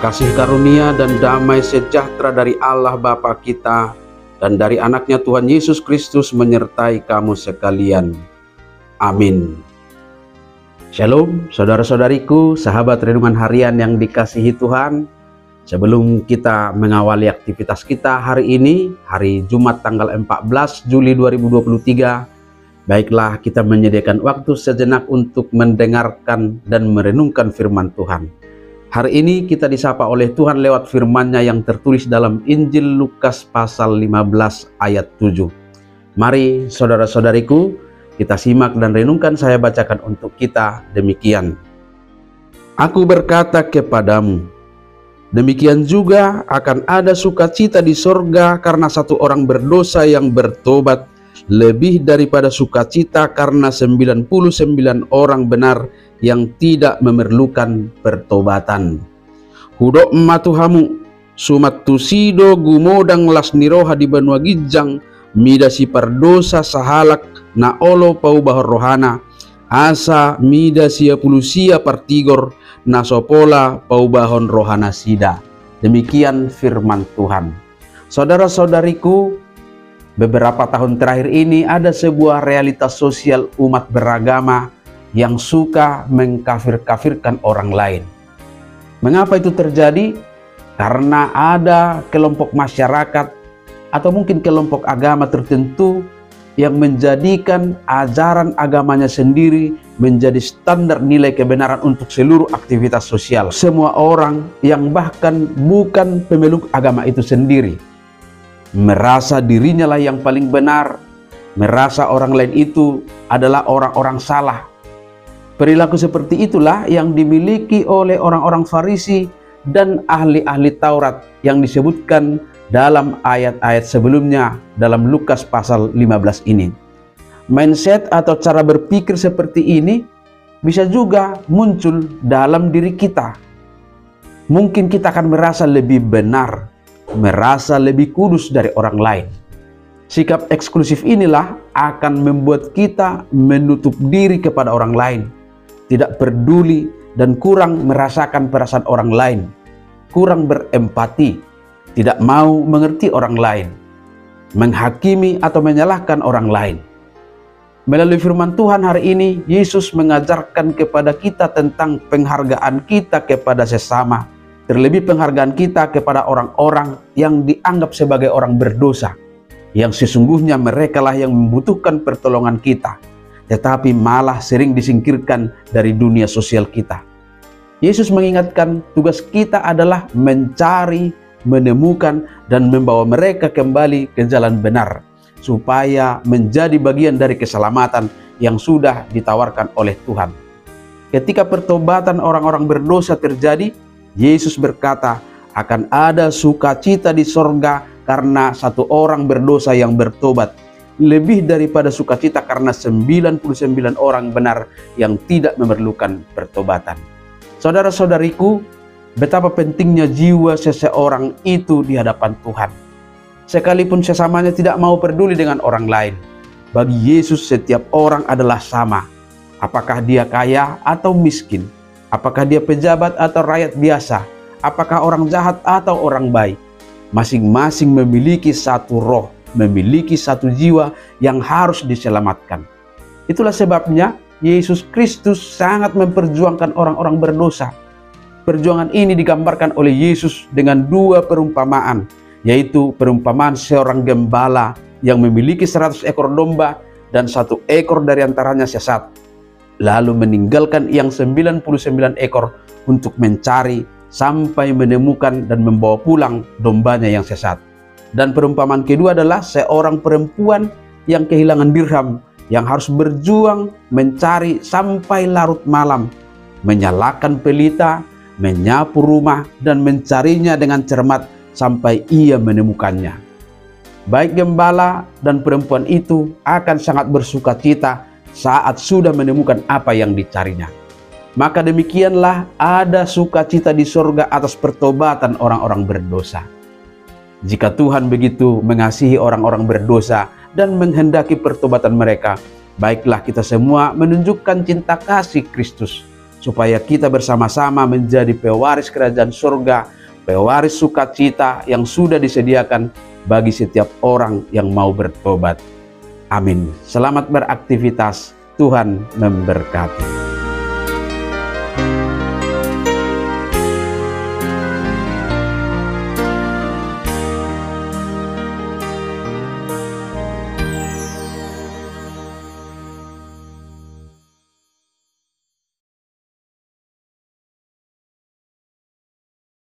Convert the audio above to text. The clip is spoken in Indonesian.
Kasih karunia dan damai sejahtera dari Allah Bapa kita dan dari anaknya Tuhan Yesus Kristus menyertai kamu sekalian. Amin. Shalom saudara-saudariku, sahabat renungan harian yang dikasihi Tuhan. Sebelum kita mengawali aktivitas kita hari ini, hari Jumat tanggal 14 Juli 2023, baiklah kita menyediakan waktu sejenak untuk mendengarkan dan merenungkan firman Tuhan. Hari ini kita disapa oleh Tuhan lewat firman-Nya yang tertulis dalam Injil Lukas pasal 15 ayat 7. Mari saudara-saudariku, kita simak dan renungkan, saya bacakan untuk kita demikian. Aku berkata kepadamu, demikian juga akan ada sukacita di sorga karena satu orang berdosa yang bertobat, lebih daripada sukacita karena 99 orang benar yang tidak memerlukan pertobatan. Hudok matuhamu, sumat tusido gumodang las niroha di benua gijang, mida si pardosa sahalak na olo pau bahor rohana, asa mida sia pulusia partigor na sopola pau bahon rohana sida. Demikian firman Tuhan. Saudara-saudariku, beberapa tahun terakhir ini ada sebuah realitas sosial umat beragama yang suka mengkafir-kafirkan orang lain. Mengapa itu terjadi? Karena ada kelompok masyarakat atau mungkin kelompok agama tertentu yang menjadikan ajaran agamanya sendiri menjadi standar nilai kebenaran untuk seluruh aktivitas sosial. Semua orang yang bahkan bukan pemeluk agama itu sendiri merasa dirinya lah yang paling benar, merasa orang lain itu adalah orang-orang salah. Perilaku seperti itulah yang dimiliki oleh orang-orang Farisi dan ahli-ahli Taurat yang disebutkan dalam ayat-ayat sebelumnya dalam Lukas pasal 15 ini. Mindset atau cara berpikir seperti ini bisa juga muncul dalam diri kita. Mungkin kita akan merasa lebih benar, merasa lebih kudus dari orang lain. Sikap eksklusif inilah akan membuat kita menutup diri kepada orang lain, tidak peduli dan kurang merasakan perasaan orang lain, kurang berempati, tidak mau mengerti orang lain, menghakimi atau menyalahkan orang lain. Melalui firman Tuhan hari ini, Yesus mengajarkan kepada kita tentang penghargaan kita kepada sesama, terlebih penghargaan kita kepada orang-orang yang dianggap sebagai orang berdosa, yang sesungguhnya merekalah yang membutuhkan pertolongan kita, tetapi malah sering disingkirkan dari dunia sosial kita. Yesus mengingatkan tugas kita adalah mencari, menemukan, dan membawa mereka kembali ke jalan benar, supaya menjadi bagian dari keselamatan yang sudah ditawarkan oleh Tuhan. Ketika pertobatan orang-orang berdosa terjadi, Yesus berkata akan ada sukacita di sorga karena satu orang berdosa yang bertobat, lebih daripada sukacita karena 99 orang benar yang tidak memerlukan pertobatan. Saudara-saudariku, betapa pentingnya jiwa seseorang itu di hadapan Tuhan. Sekalipun sesamanya tidak mau peduli dengan orang lain, bagi Yesus setiap orang adalah sama. Apakah dia kaya atau miskin, apakah dia pejabat atau rakyat biasa, apakah orang jahat atau orang baik, masing-masing memiliki satu roh, memiliki satu jiwa yang harus diselamatkan. Itulah sebabnya Yesus Kristus sangat memperjuangkan orang-orang berdosa. Perjuangan ini digambarkan oleh Yesus dengan dua perumpamaan, yaitu perumpamaan seorang gembala yang memiliki 100 ekor domba dan 1 ekor dari antaranya sesat, lalu meninggalkan yang 99 ekor untuk mencari sampai menemukan dan membawa pulang dombanya yang sesat. Dan perumpamaan kedua adalah seorang perempuan yang kehilangan dirham, yang harus berjuang mencari sampai larut malam, menyalakan pelita, menyapu rumah, dan mencarinya dengan cermat sampai ia menemukannya. Baik gembala dan perempuan itu akan sangat bersukacita saat sudah menemukan apa yang dicarinya. Maka demikianlah ada sukacita di sorga atas pertobatan orang-orang berdosa. Jika Tuhan begitu mengasihi orang-orang berdosa dan menghendaki pertobatan mereka, baiklah kita semua menunjukkan cinta kasih Kristus supaya kita bersama-sama menjadi pewaris kerajaan surga, pewaris sukacita yang sudah disediakan bagi setiap orang yang mau bertobat. Amin. Selamat beraktivitas. Tuhan memberkati.